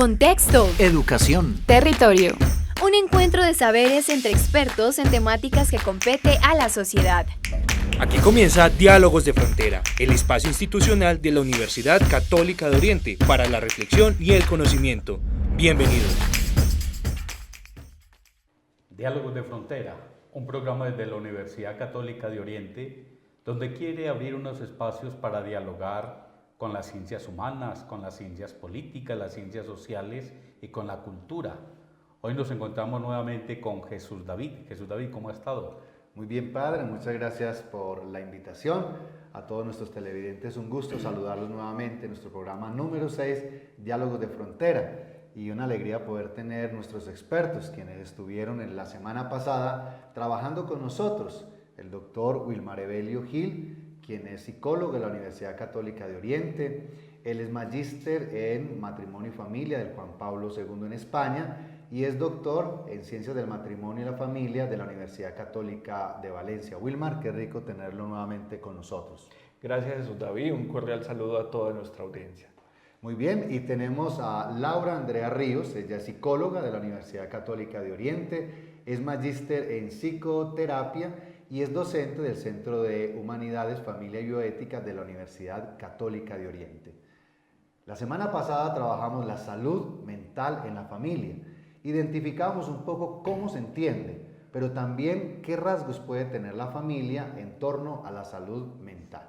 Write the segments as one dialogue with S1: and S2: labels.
S1: Contexto.
S2: Educación.
S1: Territorio.
S3: Un encuentro de saberes entre expertos en temáticas que compete a la sociedad.
S4: Aquí comienza Diálogos de Frontera, el espacio institucional de la Universidad Católica de Oriente para la reflexión y el conocimiento. Bienvenidos.
S5: Diálogos de Frontera, un programa desde la Universidad Católica de Oriente, donde quiere abrir unos espacios para dialogar con las ciencias humanas, con las ciencias políticas, las ciencias sociales y con la cultura. Hoy nos encontramos nuevamente con Jesús David. Jesús David, ¿cómo ha estado?
S6: Muy bien, padre, muchas gracias por la invitación. A todos nuestros televidentes, un gusto saludarlos nuevamente en nuestro programa número 6, Diálogos de Frontera. Y una alegría poder tener nuestros expertos, quienes estuvieron en la semana pasada trabajando con nosotros. El doctor Wilmar Evelio Gil, quien es psicólogo de la Universidad Católica de Oriente. Él es magíster en matrimonio y familia del Juan Pablo II en España y es doctor en ciencias del matrimonio y la familia de la Universidad Católica de Valencia. Wilmar, qué rico tenerlo nuevamente con nosotros.
S7: Gracias, Jesús David. Un cordial saludo a toda nuestra audiencia.
S6: Muy bien, y tenemos a Laura Andrea Ríos, ella es psicóloga de la Universidad Católica de Oriente, es magíster en psicoterapia y es docente del Centro de Humanidades, Familia y Bioética de la Universidad Católica de Oriente. La semana pasada trabajamos la salud mental en la familia. Identificamos un poco cómo se entiende, pero también qué rasgos puede tener la familia en torno a la salud mental.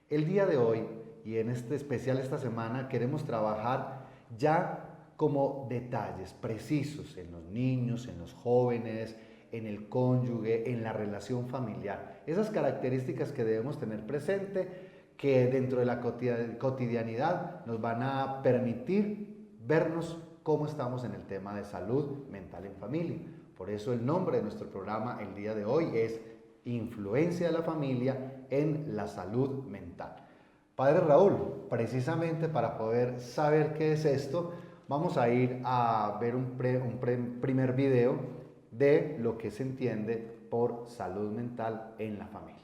S6: El día de hoy, y en este especial esta semana, queremos trabajar ya como detalles precisos en los niños, en los jóvenes, en el cónyuge, en la relación familiar. Esas características que debemos tener presente, que dentro de la cotidianidad nos van a permitir vernos cómo estamos en el tema de salud mental en familia. Por eso el nombre de nuestro programa el día de hoy es Influencia de la familia en la salud mental. Padre Raúl, precisamente para poder saber qué es esto, vamos a ir a ver un primer video de lo que se entiende por salud mental en la familia.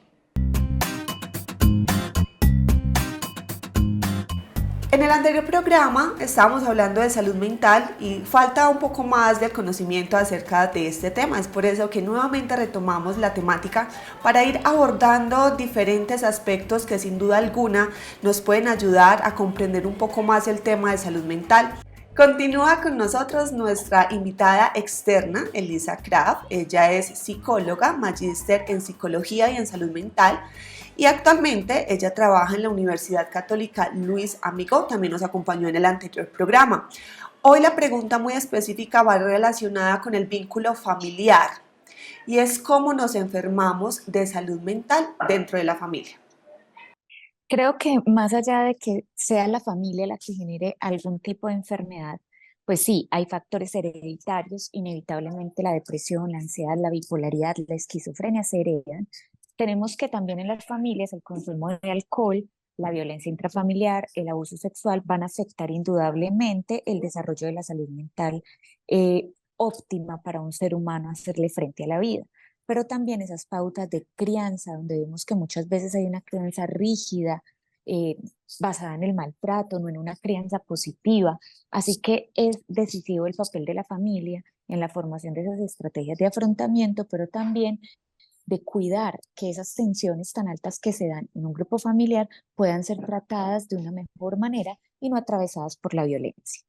S8: En el anterior programa estábamos hablando de salud mental y falta un poco más de conocimiento acerca de este tema. Es por eso que nuevamente retomamos la temática para ir abordando diferentes aspectos que sin duda alguna nos pueden ayudar a comprender un poco más el tema de salud mental. Continúa con nosotros nuestra invitada externa, Elisa Kraft. Ella es psicóloga, magíster en psicología y en salud mental. Y actualmente ella trabaja en la Universidad Católica Luis Amigo, también nos acompañó en el anterior programa. Hoy la pregunta muy específica va relacionada con el vínculo familiar y es cómo nos enfermamos de salud mental dentro de la familia.
S9: Creo que más allá de que sea la familia la que genere algún tipo de enfermedad, pues sí, hay factores hereditarios, inevitablemente la depresión, la ansiedad, la bipolaridad, la esquizofrenia se heredan. Tenemos que también en las familias el consumo de alcohol, la violencia intrafamiliar, el abuso sexual van a afectar indudablemente el desarrollo de la salud mental óptima para un ser humano hacerle frente a la vida. Pero también esas pautas de crianza, donde vemos que muchas veces hay una crianza rígida, eh, basada en el maltrato, no en una crianza positiva. Así que es decisivo el papel de la familia en la formación de esas estrategias de afrontamiento, pero también de cuidar que esas tensiones tan altas que se dan en un grupo familiar puedan ser tratadas de una mejor manera y no atravesadas por la violencia.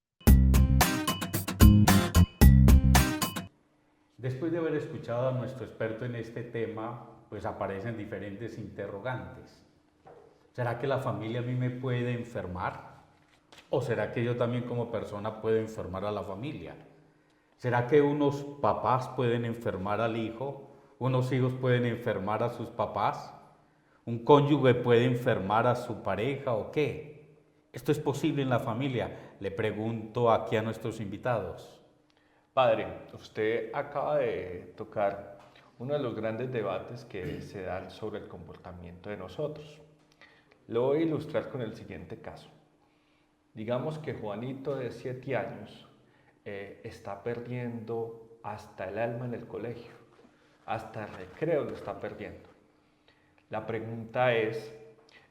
S5: Después de haber escuchado a nuestro experto en este tema, pues aparecen diferentes interrogantes. ¿Será que la familia a mí me puede enfermar? ¿O será que yo también como persona puedo enfermar a la familia? ¿Será que unos papás pueden enfermar al hijo? ¿Unos hijos pueden enfermar a sus papás? ¿Un cónyuge puede enfermar a su pareja o qué? ¿Esto es posible en la familia? Le pregunto aquí a nuestros invitados.
S7: Padre, usted acaba de tocar uno de los grandes debates que se dan sobre el comportamiento de nosotros. Lo voy a ilustrar con el siguiente caso. Digamos que Juanito de 7 años está perdiendo hasta el alma en el colegio, hasta el recreo lo está perdiendo. La pregunta es,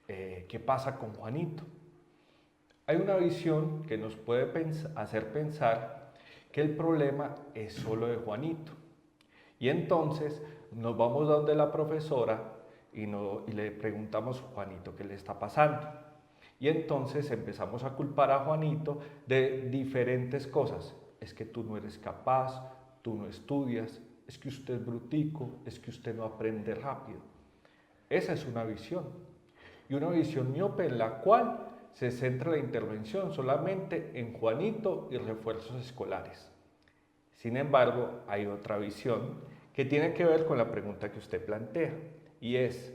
S7: ¿qué pasa con Juanito? Hay una visión que nos puede hacer pensar que el problema es solo de Juanito. Y entonces nos vamos donde la profesora y le preguntamos, Juanito, ¿qué le está pasando? Y entonces empezamos a culpar a Juanito de diferentes cosas. Es que tú no eres capaz, tú no estudias, es que usted es brutico, es que usted no aprende rápido. Esa es una visión. Y una visión miope en la cual se centra la intervención solamente en Juanito y refuerzos escolares. Sin embargo, hay otra visión que tiene que ver con la pregunta que usted plantea, y es,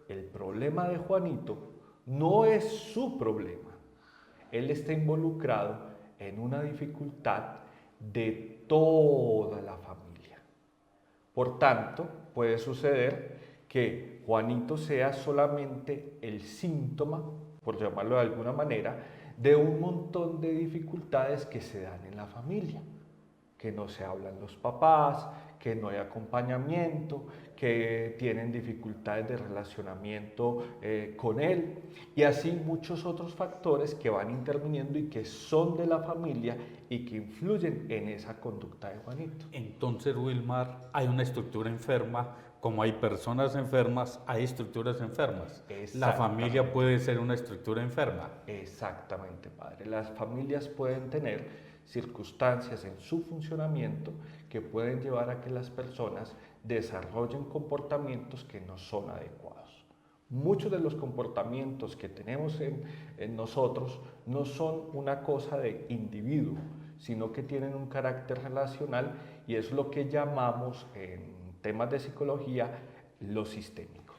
S7: el problema de Juanito no es su problema. Él está involucrado en una dificultad de toda la familia. Por tanto, puede suceder que Juanito sea solamente el síntoma, por llamarlo de alguna manera, de un montón de dificultades que se dan en la familia. Que no se hablan los papás, que no hay acompañamiento, que tienen dificultades de relacionamiento con él, y así muchos otros factores que van interviniendo y que son de la familia y que influyen en esa conducta de Juanito.
S5: Entonces, Wilmar, hay una estructura enferma, como hay personas enfermas, hay estructuras enfermas. La familia puede ser una estructura enferma.
S7: Exactamente, padre. Las familias pueden tener circunstancias en su funcionamiento que pueden llevar a que las personas desarrollen comportamientos que no son adecuados. Muchos de los comportamientos que tenemos en nosotros no son una cosa de individuo, sino que tienen un carácter relacional, y es lo que llamamos en temas de psicología lo sistémico.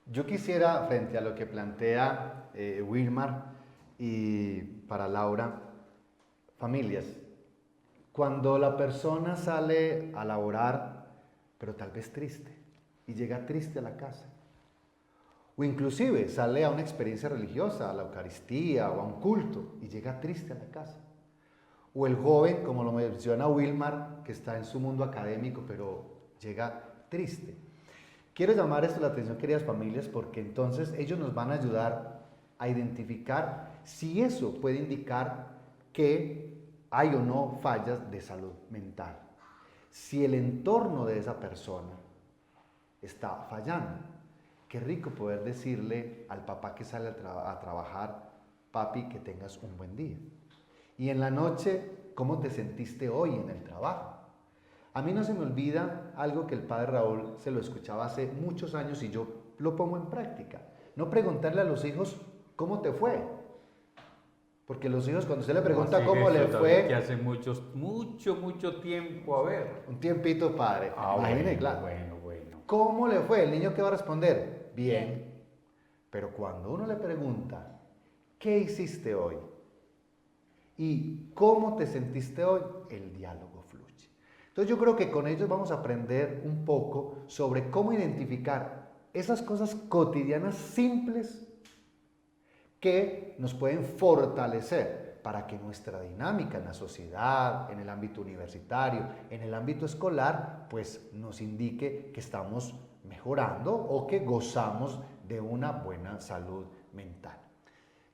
S6: Yo quisiera, frente a lo que plantea Wilmar y para Laura, familias, cuando la persona sale a laborar, pero tal vez triste, y llega triste a la casa, o inclusive sale a una experiencia religiosa, a la Eucaristía o a un culto, y llega triste a la casa, o el joven, como lo menciona Wilmar, que está en su mundo académico, pero llega triste. Quiero llamar esto la atención, queridas familias, porque entonces ellos nos van a ayudar a identificar si eso puede indicar que hay o no fallas de salud mental. Si el entorno de esa persona está fallando, qué rico poder decirle al papá que sale a trabajar, papi, que tengas un buen día. Y en la noche, ¿cómo te sentiste hoy en el trabajo? A mí no se me olvida algo que el padre Raúl se lo escuchaba hace muchos años y yo lo pongo en práctica. No preguntarle a los hijos cómo te fue. Porque los hijos, cuando usted le pregunta cómo le fue...
S5: Que hace mucho tiempo, a ver.
S6: Un tiempito, padre. Imagine, claro.
S5: Bueno.
S6: ¿Cómo le fue? ¿El niño qué va a responder? Bien. Pero cuando uno le pregunta, ¿qué hiciste hoy? ¿Y cómo te sentiste hoy? El diálogo fluye. Entonces yo creo que con ellos vamos a aprender un poco sobre cómo identificar esas cosas cotidianas simples que nos pueden fortalecer para que nuestra dinámica en la sociedad, en el ámbito universitario, en el ámbito escolar, pues nos indique que estamos mejorando o que gozamos de una buena salud mental.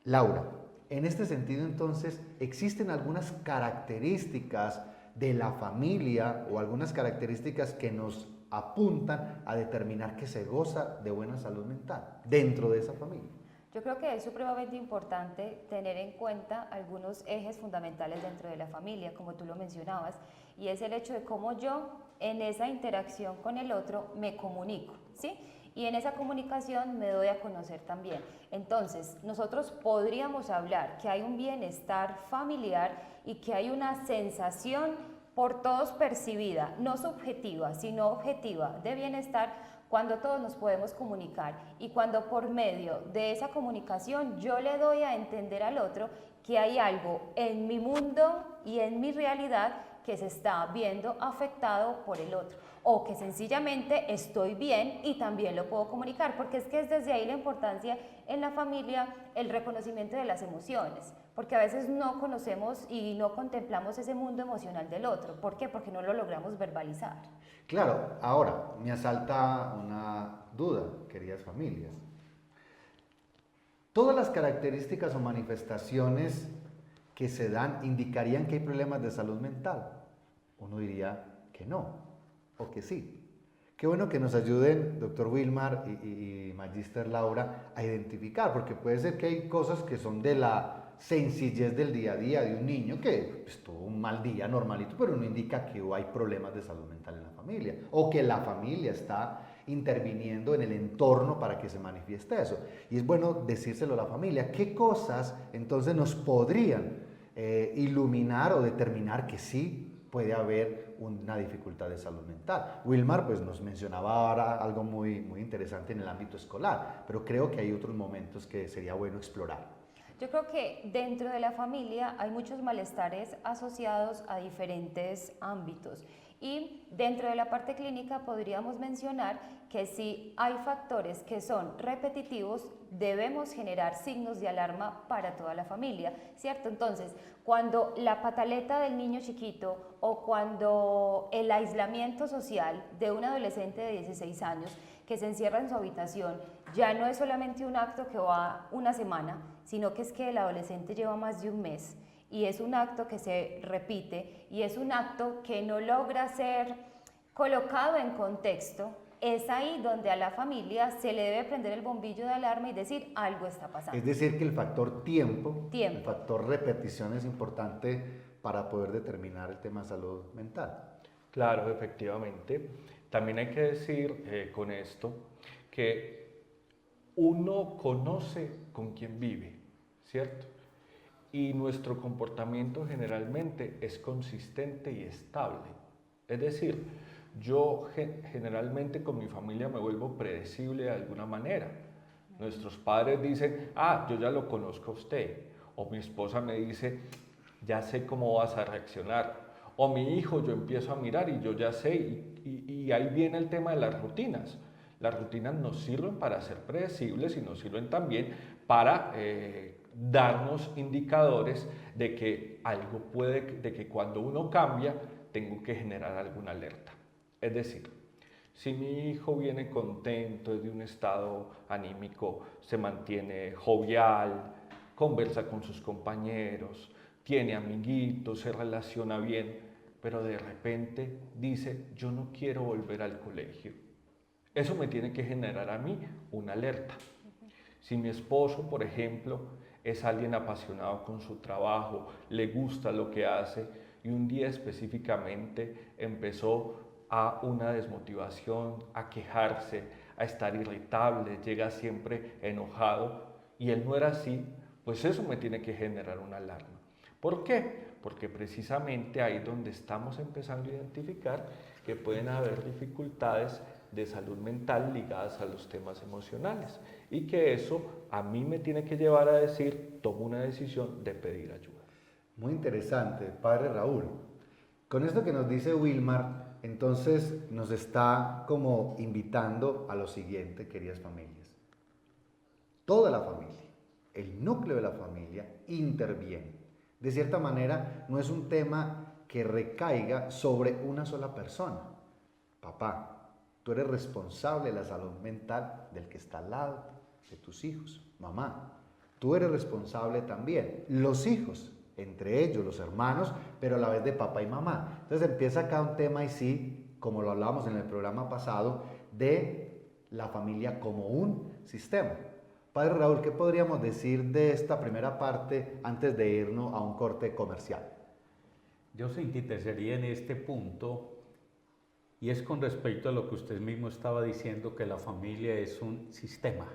S6: Laura, en este sentido entonces, ¿existen algunas características de la familia o algunas características que nos apuntan a determinar que se goza de buena salud mental dentro de esa familia?
S1: Yo creo que es supremamente importante tener en cuenta algunos ejes fundamentales dentro de la familia, como tú lo mencionabas, y es el hecho de cómo yo en esa interacción con el otro me comunico, ¿sí? Y en esa comunicación me doy a conocer también. Entonces, nosotros podríamos hablar que hay un bienestar familiar y que hay una sensación por todos percibida, no subjetiva, sino objetiva, de bienestar, cuando todos nos podemos comunicar y cuando por medio de esa comunicación yo le doy a entender al otro que hay algo en mi mundo y en mi realidad que se está viendo afectado por el otro, o que sencillamente estoy bien y también lo puedo comunicar, porque es que es desde ahí la importancia en la familia el reconocimiento de las emociones, porque a veces no conocemos y no contemplamos ese mundo emocional del otro. ¿Por qué? Porque no lo logramos verbalizar.
S6: Claro, ahora me asalta una duda, queridas familias. ¿Todas las características o manifestaciones que se dan indicarían que hay problemas de salud mental? Uno diría que no, o que sí. Qué bueno que nos ayuden, doctor Wilmar y Magister Laura, a identificar, porque puede ser que hay cosas que son de la sencillez del día a día de un niño que pues, tuvo un mal día normalito, pero no indica que hay problemas de salud mental en la familia, o que la familia está interviniendo en el entorno para que se manifieste eso. Y es bueno decírselo a la familia. ¿Qué cosas entonces nos podrían iluminar o determinar que sí puede haber una dificultad de salud mental? Wilmar pues nos mencionaba ahora algo muy interesante en el ámbito escolar, pero creo que hay otros momentos que sería bueno explorar.
S1: Yo creo que dentro de la familia hay muchos malestares asociados a diferentes ámbitos. Y dentro de la parte clínica podríamos mencionar que si hay factores que son repetitivos, debemos generar signos de alarma para toda la familia, ¿cierto? Entonces, cuando la pataleta del niño chiquito o cuando el aislamiento social de un adolescente de 16 años que se encierra en su habitación ya no es solamente un acto que va una semana, sino que es que el adolescente lleva más de un mes, y es un acto que se repite y es un acto que no logra ser colocado en contexto, es ahí donde a la familia se le debe prender el bombillo de alarma y decir algo está pasando.
S6: Es decir, que el factor tiempo, el factor repetición es importante para poder determinar el tema de salud mental.
S7: Claro, efectivamente. También hay que decir con esto que uno conoce con quién vive, ¿cierto? Y nuestro comportamiento generalmente es consistente y estable. Es decir, yo generalmente con mi familia me vuelvo predecible de alguna manera. Nuestros padres dicen, yo ya lo conozco a usted. O mi esposa me dice, ya sé cómo vas a reaccionar. O mi hijo, yo empiezo a mirar y yo ya sé. Y ahí viene el tema de las rutinas. Las rutinas nos sirven para ser predecibles y nos sirven también para darnos indicadores de que algo de que cuando uno cambia, tengo que generar alguna alerta. Es decir, si mi hijo viene contento, es de un estado anímico, se mantiene jovial, conversa con sus compañeros, tiene amiguitos, se relaciona bien, pero de repente dice, yo no quiero volver al colegio. Eso me tiene que generar a mí una alerta. Si mi esposo, por ejemplo, es alguien apasionado con su trabajo, le gusta lo que hace y un día específicamente empezó a una desmotivación, a quejarse, a estar irritable, llega siempre enojado y él no era así, pues eso me tiene que generar una alarma. ¿Por qué? Porque precisamente ahí es donde estamos empezando a identificar que pueden haber dificultades de salud mental ligadas a los temas emocionales y que eso a mí me tiene que llevar a decir, tomo una decisión de pedir ayuda.
S6: Muy interesante, padre Raúl. Con esto que nos dice Wilmar, entonces nos está como invitando a lo siguiente, queridas familias. Toda la familia, el núcleo de la familia interviene. De cierta manera, no es un tema que recaiga sobre una sola persona. Papá, tú eres responsable de la salud mental del que está al lado, de tus hijos. Mamá, tú eres responsable también. Los hijos, entre ellos los hermanos, pero a la vez de papá y mamá. Entonces empieza acá un tema y sí, como lo hablábamos en el programa pasado, de la familia como un sistema. Padre Raúl, ¿qué podríamos decir de esta primera parte antes de irnos a un corte comercial?
S5: Yo sintetizaría en este punto, y es con respecto a lo que usted mismo estaba diciendo, que la familia es un sistema,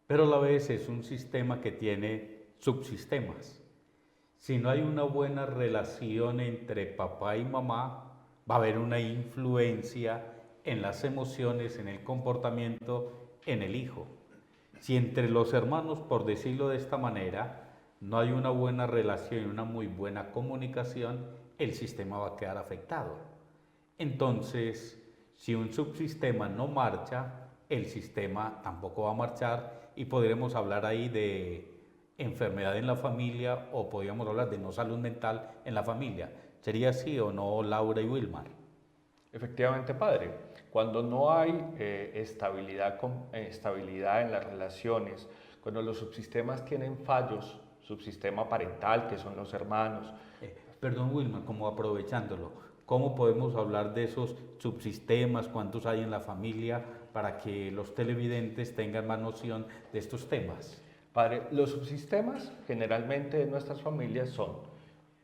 S5: pero a la vez es un sistema que tiene subsistemas. Si no hay una buena relación entre papá y mamá, va a haber una influencia en las emociones, en el comportamiento, en el hijo. Si entre los hermanos, por decirlo de esta manera, no hay una buena relación y una muy buena comunicación, el sistema va a quedar afectado. Entonces, si un subsistema no marcha, el sistema tampoco va a marchar y podremos hablar ahí de enfermedad en la familia o podríamos hablar de no salud mental en la familia. ¿Sería así o no, Laura y Wilmar?
S7: Efectivamente, padre. Cuando no hay estabilidad en las relaciones, Cuando los subsistemas tienen fallos, subsistema parental, que son los hermanos.
S5: Perdón, Wilma, como aprovechándolo, ¿cómo podemos hablar de esos subsistemas, cuántos hay en la familia, para que los televidentes tengan más noción de estos temas?
S7: Padre, los subsistemas generalmente en nuestras familias son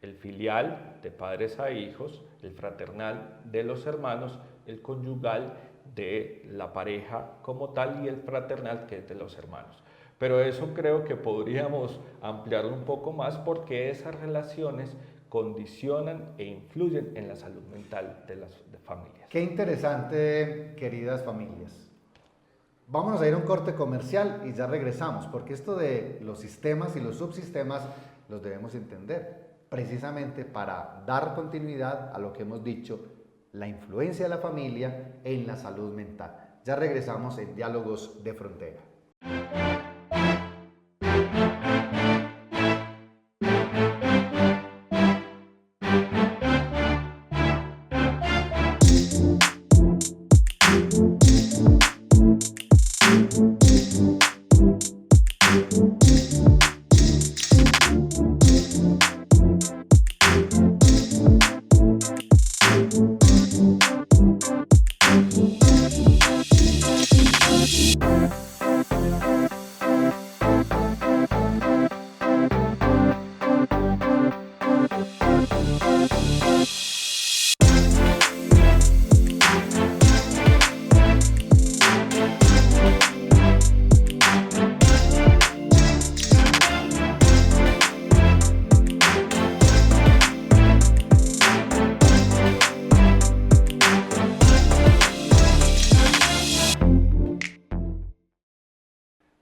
S7: el filial de padres a hijos, el fraternal de los hermanos, el conyugal de la pareja como tal y el fraternal que es de los hermanos. Pero eso creo que podríamos ampliarlo un poco más porque esas relaciones condicionan e influyen en la salud mental de las familias.
S6: Qué interesante, queridas familias. Vámonos a ir a un corte comercial y ya regresamos, porque esto de los sistemas y los subsistemas los debemos entender, precisamente para dar continuidad a lo que hemos dicho, la influencia de la familia en la salud mental. Ya regresamos en Diálogos de Frontera.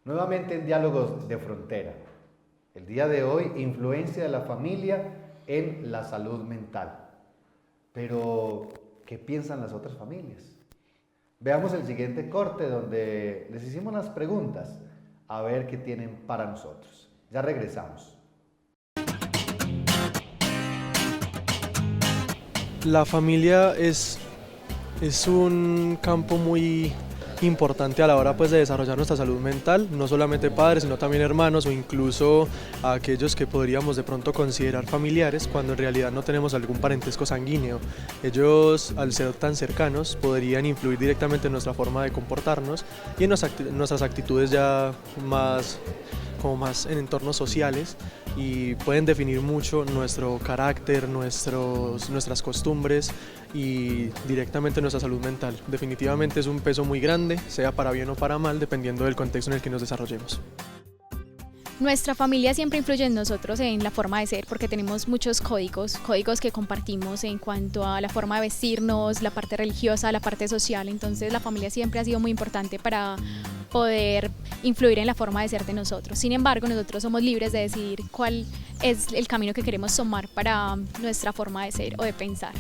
S6: Nuevamente en Diálogos de Frontera. El día de hoy, influencia de la familia en la salud mental. Pero, ¿qué piensan las otras familias? Veamos el siguiente corte donde les hicimos unas preguntas a ver qué tienen para nosotros. Ya regresamos.
S2: La familia es un campo muy importante a la hora pues de desarrollar nuestra salud mental, no solamente padres sino también hermanos o incluso a aquellos que podríamos de pronto considerar familiares cuando en realidad no tenemos algún parentesco sanguíneo. Ellos, al ser tan cercanos, podrían influir directamente en nuestra forma de comportarnos y en nuestras actitudes ya más en entornos sociales, y pueden definir mucho nuestro carácter, nuestras costumbres y directamente nuestra salud mental. Definitivamente es un peso muy grande, sea para bien o para mal, dependiendo del contexto en el que nos desarrollemos.
S10: Nuestra familia siempre influye en nosotros en la forma de ser porque tenemos muchos códigos que compartimos en cuanto a la forma de vestirnos, la parte religiosa, la parte social. Entonces la familia siempre ha sido muy importante para poder influir en la forma de ser de nosotros. Sin embargo, nosotros somos libres de decidir cuál es el camino que queremos tomar para nuestra forma de ser o de pensar.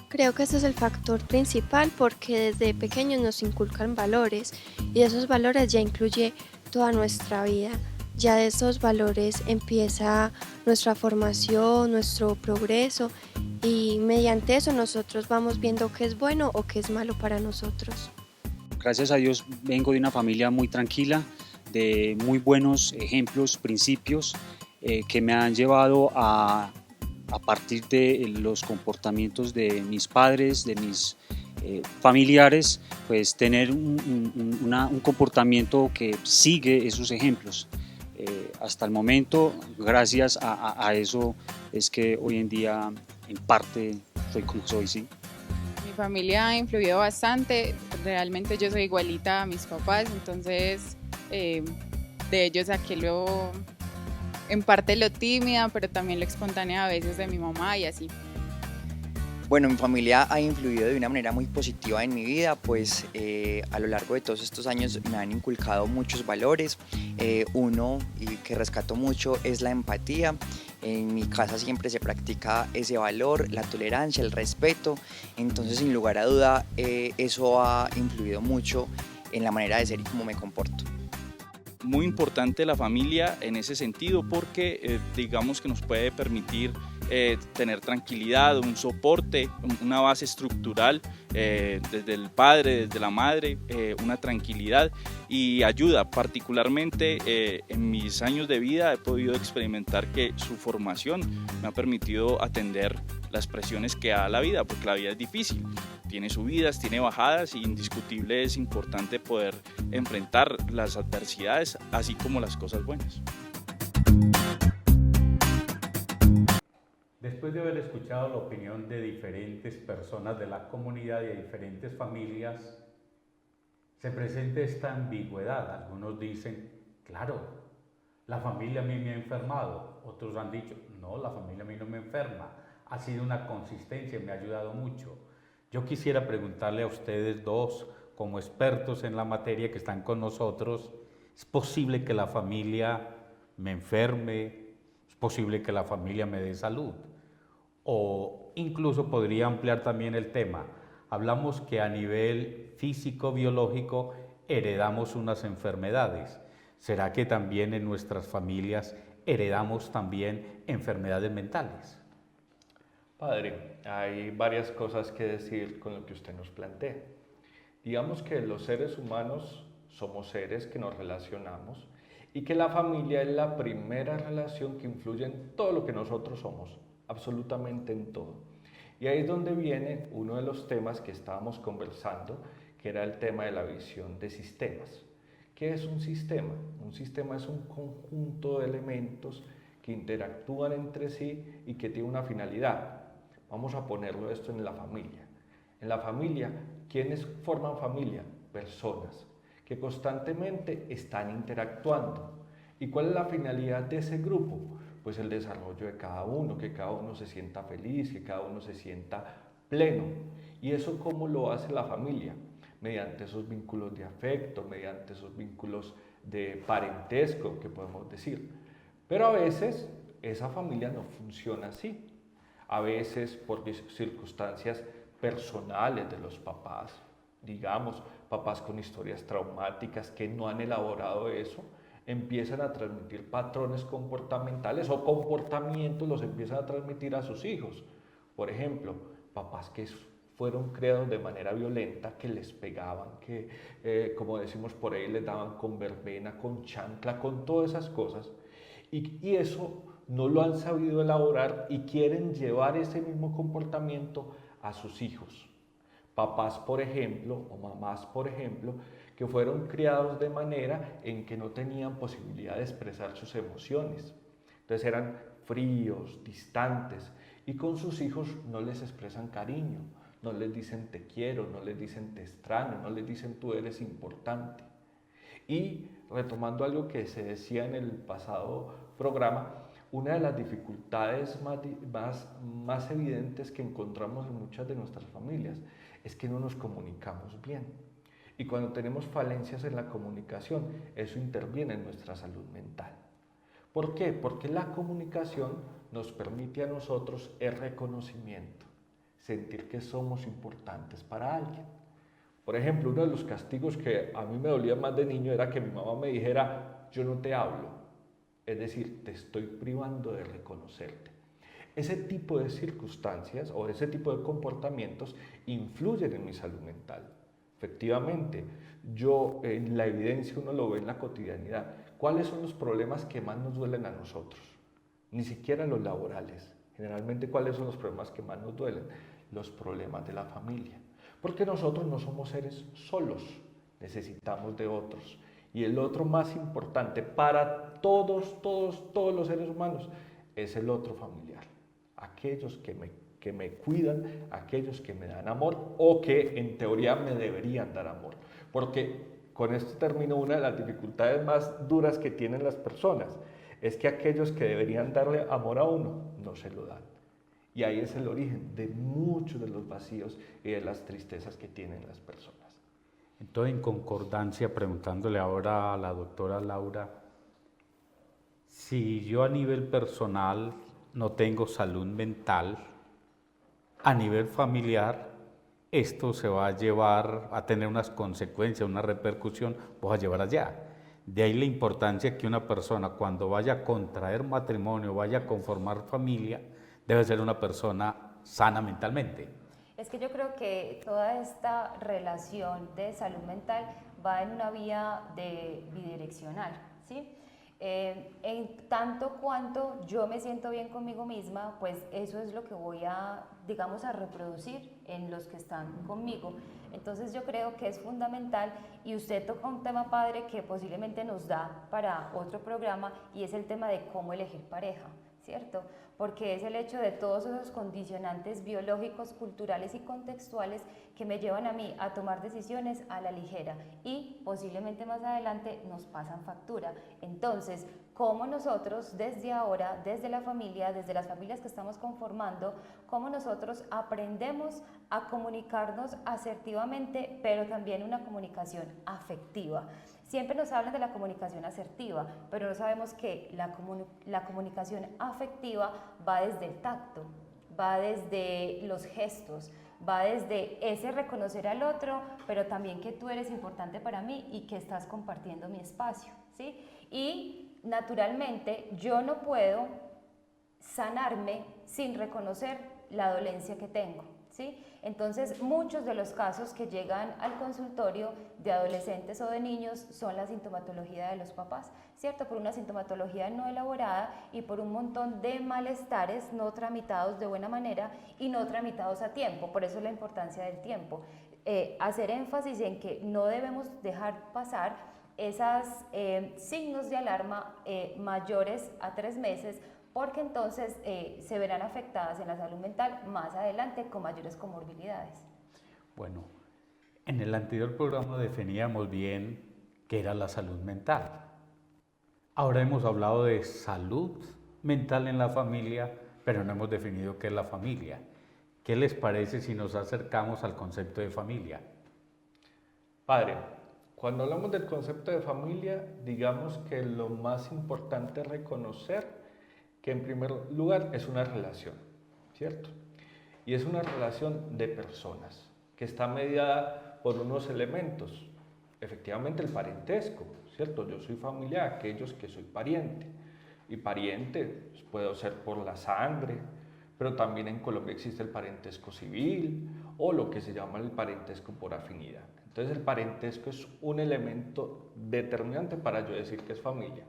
S11: Creo que ese es el factor principal porque desde pequeños nos inculcan valores y esos valores ya incluye toda nuestra vida. Ya de esos valores empieza nuestra formación, nuestro progreso y mediante eso nosotros vamos viendo qué es bueno o qué es malo para nosotros.
S12: Gracias a Dios vengo de una familia muy tranquila, de muy buenos ejemplos, principios que me han llevado a partir de los comportamientos de mis padres, de mis familiares, pues tener un comportamiento que sigue esos ejemplos. Hasta el momento, gracias a eso es que hoy en día en parte soy como soy, ¿sí?
S13: Mi familia ha influido bastante, realmente yo soy igualita a mis papás, entonces de ellos saqué en parte lo tímida, pero también lo espontánea a veces de mi mamá y así.
S14: Bueno, mi familia ha influido de una manera muy positiva en mi vida, pues a lo largo de todos estos años me han inculcado muchos valores. Uno, y que rescato mucho, es la empatía. En mi casa siempre se practica ese valor, la tolerancia, el respeto. Entonces, sin lugar a duda, eso ha influido mucho en la manera de ser y cómo me comporto.
S15: Muy importante la familia en ese sentido porque digamos que nos puede permitir tener tranquilidad, un soporte, una base estructural desde el padre, desde la madre, una tranquilidad y ayuda. Particularmente en mis años de vida he podido experimentar que su formación me ha permitido atender las presiones que da la vida, porque la vida es difícil, tiene subidas, tiene bajadas y indiscutible es importante poder enfrentar las adversidades así como las cosas buenas.
S5: Después de haber escuchado la opinión de diferentes personas de la comunidad y de diferentes familias, se presenta esta ambigüedad. Algunos dicen, claro, la familia a mí me ha enfermado. Otros han dicho, no, la familia a mí no me enferma. Ha sido una consistencia, me ha ayudado mucho. Yo quisiera preguntarle a ustedes dos, como expertos en la materia que están con nosotros, ¿es posible que la familia me enferme? ¿Es posible que la familia me dé salud? O incluso podría ampliar también el tema. Hablamos que a nivel físico, biológico, heredamos unas enfermedades. ¿Será que también en nuestras familias heredamos también enfermedades mentales?
S7: Padre, hay varias cosas que decir con lo que usted nos plantea. Digamos que los seres humanos somos seres que nos relacionamos y que la familia es la primera relación que influye en todo lo que nosotros somos, absolutamente en todo. Y ahí es donde viene uno de los temas que estábamos conversando, que era el tema de la visión de sistemas. ¿Qué es un sistema? Un sistema es un conjunto de elementos que interactúan entre sí y que tiene una finalidad. Vamos a ponerlo esto en la familia. En la familia, ¿quiénes forman familia? Personas que constantemente están interactuando. ¿Y cuál es la finalidad de ese grupo? Pues el desarrollo de cada uno, que cada uno se sienta feliz, que cada uno se sienta pleno. ¿Y eso cómo lo hace la familia? Mediante esos vínculos de afecto, mediante esos vínculos de parentesco, que podemos decir. Pero a veces esa familia no funciona así. A veces por circunstancias personales de los papás, digamos, papás con historias traumáticas que no han elaborado eso, empiezan a transmitir patrones comportamentales o comportamientos los empiezan a transmitir a sus hijos. Por ejemplo, papás que fueron criados de manera violenta, que les pegaban, que como decimos por ahí, les daban con verbena, con chancla, con todas esas cosas. Y eso no lo han sabido elaborar y quieren llevar ese mismo comportamiento a sus hijos. Papás, por ejemplo, o mamás, por ejemplo, que fueron criados de manera en que no tenían posibilidad de expresar sus emociones. Entonces eran fríos, distantes, y con sus hijos no les expresan cariño, no les dicen te quiero, no les dicen te extraño, no les dicen tú eres importante. Y retomando algo que se decía en el pasado programa, una de las dificultades más evidentes que encontramos en muchas de nuestras familias es que no nos comunicamos bien. Y cuando tenemos falencias en la comunicación, eso interviene en nuestra salud mental. ¿Por qué? Porque la comunicación nos permite a nosotros el reconocimiento, sentir que somos importantes para alguien. Por ejemplo, uno de los castigos que a mí me dolía más de niño era que mi mamá me dijera, yo no te hablo. Es decir, te estoy privando de reconocerte. Ese tipo de circunstancias o ese tipo de comportamientos influyen en mi salud mental. Efectivamente, en la evidencia uno lo ve en la cotidianidad. ¿Cuáles son los problemas que más nos duelen a nosotros? Ni siquiera los laborales. Generalmente, ¿cuáles son los problemas que más nos duelen? Los problemas de la familia. Porque nosotros no somos seres solos, necesitamos de otros. Y el otro más importante para todos los seres humanos es el otro familiar. Aquellos que me cuidan, aquellos que me dan amor o que en teoría me deberían dar amor. Porque con esto termino una de las dificultades más duras que tienen las personas. Es que aquellos que deberían darle amor a uno no se lo dan. Y ahí es el origen de muchos de los vacíos y de las tristezas que tienen las personas.
S5: Entonces, en concordancia, preguntándole ahora a la doctora Laura, si yo a nivel personal no tengo salud mental, a nivel familiar, esto se va a llevar a tener unas consecuencias, una repercusión, vas a llevar allá. De ahí la importancia que una persona cuando vaya a contraer matrimonio, vaya a conformar familia, debe ser una persona sana mentalmente.
S1: Es que yo creo que toda esta relación de salud mental va en una vía bidireccional, ¿sí? En tanto cuanto yo me siento bien conmigo misma, pues eso es lo que voy a, digamos, a reproducir en los que están conmigo. Entonces yo creo que es fundamental, y usted toca un tema, padre, que posiblemente nos da para otro programa, y es el tema de cómo elegir pareja, ¿cierto? Porque es el hecho de todos esos condicionantes biológicos, culturales y contextuales que me llevan a mí a tomar decisiones a la ligera y posiblemente más adelante nos pasan factura. Entonces, cómo nosotros desde ahora, desde la familia, desde las familias que estamos conformando, cómo nosotros aprendemos a comunicarnos asertivamente, pero también una comunicación afectiva. Siempre nos hablan de la comunicación asertiva, pero no sabemos que la comunicación afectiva va desde el tacto, va desde los gestos, va desde ese reconocer al otro, pero también que tú eres importante para mí y que estás compartiendo mi espacio, ¿sí? Y naturalmente yo no puedo sanarme sin reconocer la dolencia que tengo, ¿sí? Entonces, muchos de los casos que llegan al consultorio de adolescentes o de niños son la sintomatología de los papás, ¿cierto? Por una sintomatología no elaborada y por un montón de malestares no tramitados de buena manera y no tramitados a tiempo. Por eso la importancia del tiempo. Hacer énfasis en que no debemos dejar pasar esos signos de alarma mayores a 3 meses, porque entonces se verán afectadas en la salud mental más adelante con mayores comorbilidades.
S5: Bueno, en el anterior programa definíamos bien qué era la salud mental. Ahora hemos hablado de salud mental en la familia, pero no hemos definido qué es la familia. ¿Qué les parece si nos acercamos al concepto de familia?
S7: Padre, cuando hablamos del concepto de familia, digamos que lo más importante es reconocer que en primer lugar es una relación, ¿cierto? Y es una relación de personas, que está mediada por unos elementos. Efectivamente el parentesco, ¿cierto? Yo soy familia de aquellos que soy pariente. Y pariente pues, puedo ser por la sangre, pero también en Colombia existe el parentesco civil o lo que se llama el parentesco por afinidad. Entonces el parentesco es un elemento determinante para yo decir que es familia.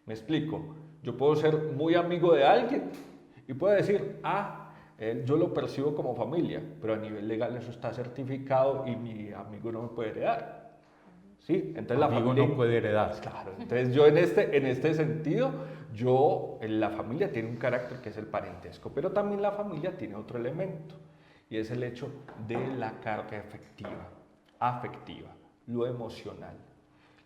S7: Me explico, yo puedo ser muy amigo de alguien y puedo decir, yo lo percibo como familia, pero a nivel legal eso está certificado y mi amigo no me puede heredar. ¿Sí? Entonces la familia
S5: no puede heredar.
S7: Claro, entonces yo en este sentido, la familia tiene un carácter que es el parentesco, pero también la familia tiene otro elemento y es el hecho de la carga afectiva, lo emocional.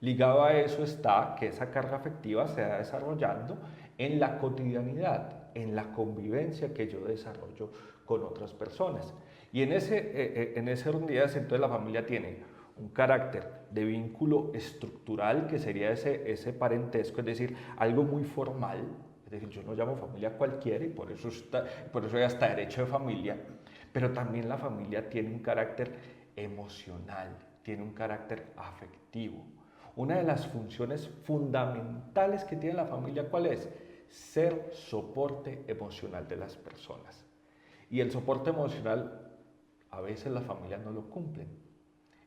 S7: Ligado a eso está que esa carga afectiva se va desarrollando en la cotidianidad, en la convivencia que yo desarrollo con otras personas. Y en ese orden de ideas, entonces la familia tiene un carácter de vínculo estructural, que sería ese parentesco, es decir, algo muy formal, es decir, yo no llamo familia cualquiera y por eso hay hasta derecho de familia, pero también la familia tiene un carácter emocional, tiene un carácter afectivo. Una de las funciones fundamentales que tiene la familia, ¿cuál es? Ser soporte emocional de las personas. Y el soporte emocional, a veces las familias no lo cumplen.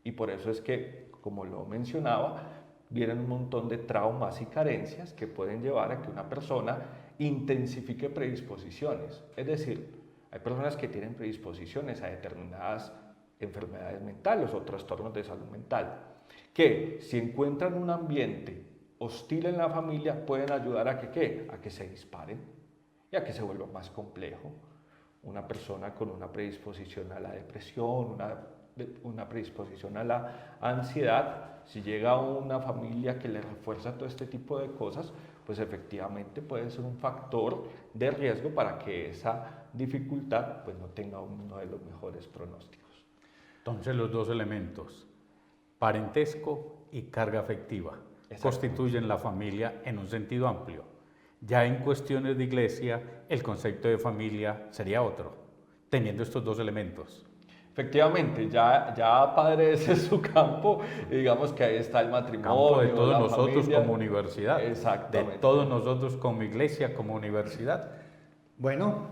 S7: Y por eso es que, como lo mencionaba, vienen un montón de traumas y carencias que pueden llevar a que una persona intensifique predisposiciones. Es decir, hay personas que tienen predisposiciones a determinadas enfermedades mentales o trastornos de salud mental, que si encuentran un ambiente hostil en la familia pueden ayudar a que se disparen y a que se vuelva más complejo. Una persona con una predisposición a la depresión, una predisposición a la ansiedad, si llega a una familia que le refuerza todo este tipo de cosas, pues efectivamente puede ser un factor de riesgo para que esa dificultad pues no tenga uno de los mejores pronósticos.
S5: Entonces los dos elementos, parentesco y carga afectiva, constituyen la familia en un sentido amplio. Ya en cuestiones de iglesia, el concepto de familia sería otro, teniendo estos dos elementos.
S7: Efectivamente, ya padre, ese es su campo, y digamos que ahí está el matrimonio,
S5: campo de todos
S7: la
S5: nosotros
S7: familia.
S5: como universidad,
S7: Exactamente.
S5: de todos nosotros como iglesia, como universidad.
S6: Bueno,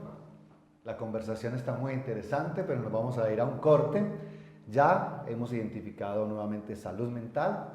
S6: La conversación está muy interesante, pero nos vamos a ir a un corte. Ya hemos identificado nuevamente salud mental,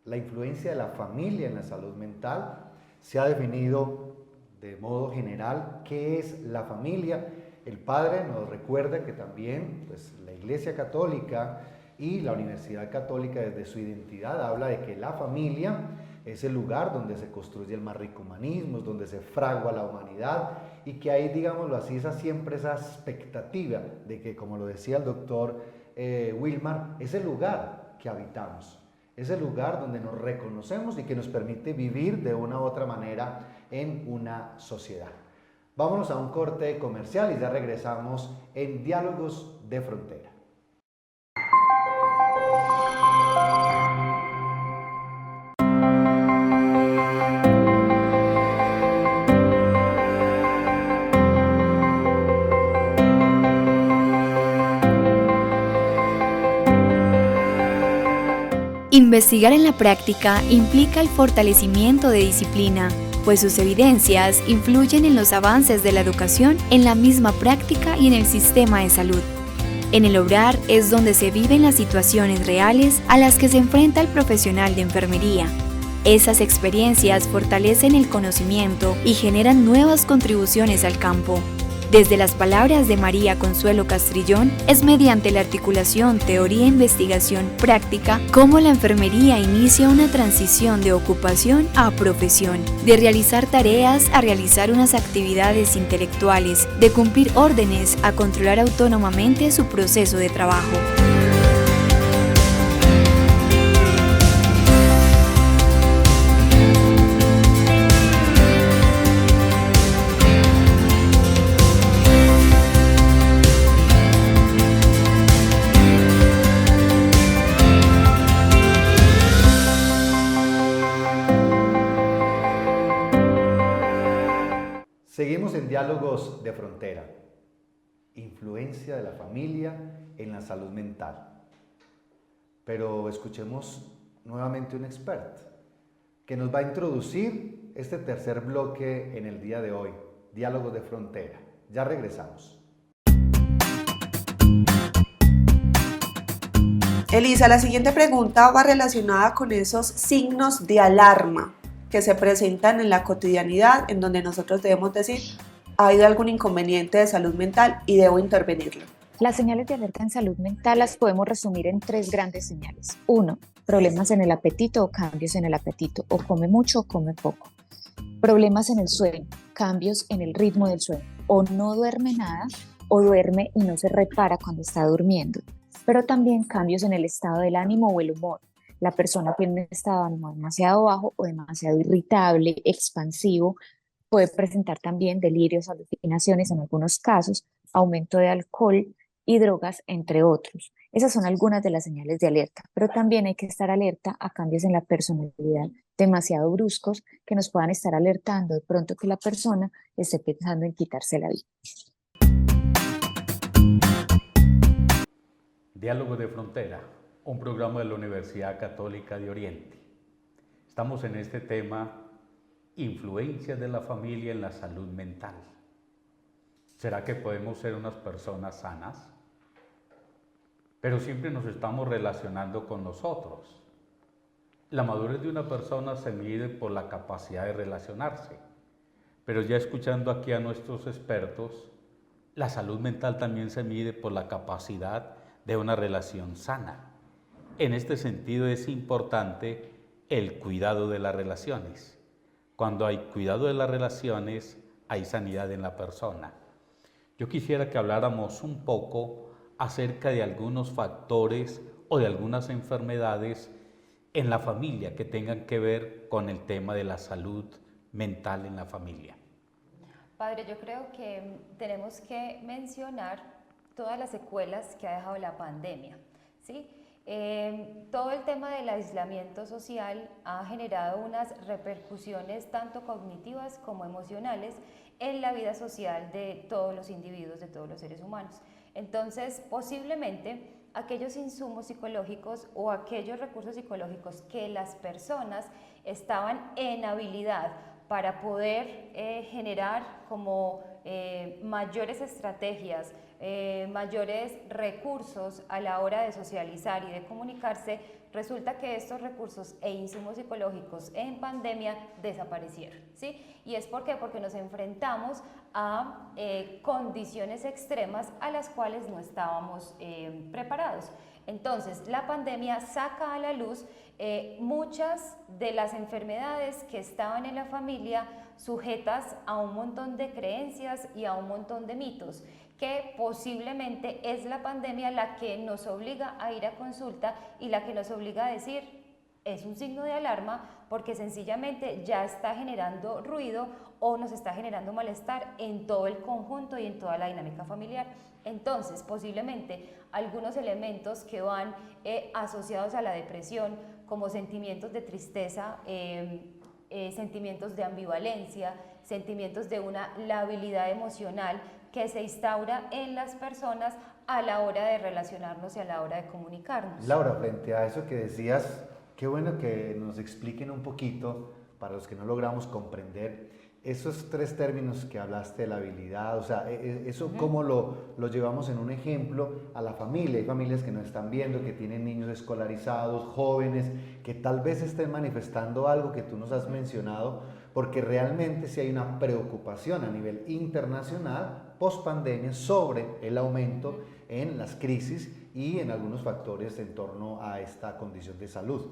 S6: la influencia de la familia en la salud mental. Se ha definido de modo general qué es la familia. El padre nos recuerda que también pues, la Iglesia Católica y la Universidad Católica desde su identidad habla de que la familia es el lugar donde se construye el más rico humanismo, es donde se fragua la humanidad y que hay, digámoslo así, siempre esa expectativa de que, como lo decía el doctor Wilmar, es el lugar que habitamos, es el lugar donde nos reconocemos y que nos permite vivir de una u otra manera en una sociedad. Vámonos a un corte comercial y ya regresamos en Diálogos de Frontera.
S3: Investigar en la práctica implica el fortalecimiento de disciplina, pues sus evidencias influyen en los avances de la educación, en la misma práctica y en el sistema de salud. En el obrar es donde se viven las situaciones reales a las que se enfrenta el profesional de enfermería. Esas experiencias fortalecen el conocimiento y generan nuevas contribuciones al campo. Desde las palabras de María Consuelo Castrillón, es mediante la articulación teoría-investigación práctica cómo la enfermería inicia una transición de ocupación a profesión, de realizar tareas a realizar unas actividades intelectuales, de cumplir órdenes a controlar autónomamente su proceso de trabajo.
S6: Seguimos en Diálogos de Frontera. Influencia de la familia en la salud mental. Pero escuchemos nuevamente un experto que nos va a introducir este tercer bloque en el día de hoy. Diálogos de Frontera. Ya regresamos.
S8: Elisa, la siguiente pregunta va relacionada con esos signos de alarma que se presentan en la cotidianidad, en donde nosotros debemos decir, ha habido algún inconveniente de salud mental y debo intervenirlo.
S9: Las señales de alerta en salud mental las podemos resumir en 3 grandes señales. 1. Problemas en el apetito o cambios en el apetito, o come mucho o come poco. Problemas en el sueño, cambios en el ritmo del sueño, o no duerme nada, o duerme y no se repara cuando está durmiendo. Pero también cambios en el estado del ánimo o el humor. La persona tiene un estado de ánimo demasiado bajo o demasiado irritable, expansivo, puede presentar también delirios, alucinaciones en algunos casos, aumento de alcohol y drogas, entre otros. Esas son algunas de las señales de alerta, pero también hay que estar alerta a cambios en la personalidad demasiado bruscos que nos puedan estar alertando de pronto que la persona esté pensando en quitarse la vida.
S5: Diálogos de Frontera, un programa de la Universidad Católica de Oriente. Estamos en este tema, influencia de la familia en la salud mental. ¿Será que podemos ser unas personas sanas? Pero siempre nos estamos relacionando con nosotros. La madurez de una persona se mide por la capacidad de relacionarse. Pero ya escuchando aquí a nuestros expertos, la salud mental también se mide por la capacidad de una relación sana. En este sentido es importante el cuidado de las relaciones. Cuando hay cuidado de las relaciones, hay sanidad en la persona. Yo quisiera que habláramos un poco acerca de algunos factores o de algunas enfermedades en la familia que tengan que ver con el tema de la salud mental en la familia.
S1: Padre, yo creo que tenemos que mencionar todas las secuelas que ha dejado la pandemia, ¿sí? Todo el tema del aislamiento social ha generado unas repercusiones tanto cognitivas como emocionales en la vida social de todos los individuos, de todos los seres humanos. Entonces, posiblemente aquellos insumos psicológicos o aquellos recursos psicológicos que las personas estaban en habilidad para poder generar como mayores estrategias, mayores recursos a la hora de socializar y de comunicarse, resulta que estos recursos e insumos psicológicos en pandemia desaparecieron, ¿sí? ¿Y es por qué? Porque nos enfrentamos a condiciones extremas a las cuales no estábamos preparados. Entonces, la pandemia saca a la luz muchas de las enfermedades que estaban en la familia sujetas a un montón de creencias y a un montón de mitos, que posiblemente es la pandemia la que nos obliga a ir a consulta y la que nos obliga a decir, es un signo de alarma porque sencillamente ya está generando ruido o nos está generando malestar en todo el conjunto y en toda la dinámica familiar. Entonces, posiblemente algunos elementos que van asociados a la depresión, como sentimientos de tristeza, sentimientos de ambivalencia, sentimientos de una labilidad emocional que se instaura en las personas a la hora de relacionarnos y a la hora de comunicarnos.
S6: Laura, frente a eso que decías, qué bueno que nos expliquen un poquito, para los que no logramos comprender, esos tres términos que hablaste de la habilidad, o sea, eso cómo lo llevamos en un ejemplo a la familia. Hay familias que nos están viendo, que tienen niños escolarizados, jóvenes, que tal vez estén manifestando algo que tú nos has mencionado, porque realmente sí hay una preocupación a nivel internacional post pandemia sobre el aumento en las crisis y en algunos factores en torno a esta condición de salud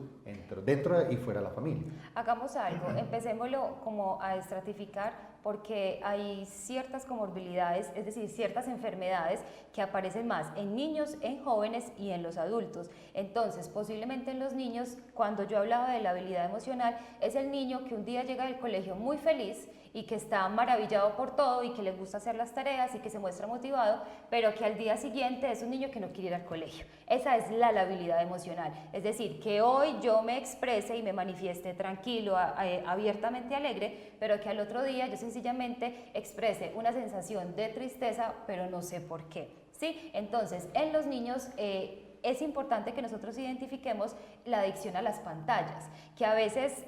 S6: dentro y fuera de la familia.
S1: Hagamos algo, empecémoslo como a estratificar, porque hay ciertas comorbilidades, es decir, ciertas enfermedades que aparecen más en niños, en jóvenes y en los adultos. Entonces, posiblemente en los niños, cuando yo hablaba de la habilidad emocional, es el niño que un día llega del colegio muy feliz y que está maravillado por todo y que le gusta hacer las tareas y que se muestra motivado, pero que al día siguiente es un niño que no quiere ir al colegio. Esa es la labilidad emocional, es decir, que hoy yo me exprese y me manifieste tranquilo, abiertamente alegre, pero que al otro día yo sencillamente exprese una sensación de tristeza, pero no sé por qué, ¿sí? Entonces, en los niños es importante que nosotros identifiquemos la adicción a las pantallas, que a veces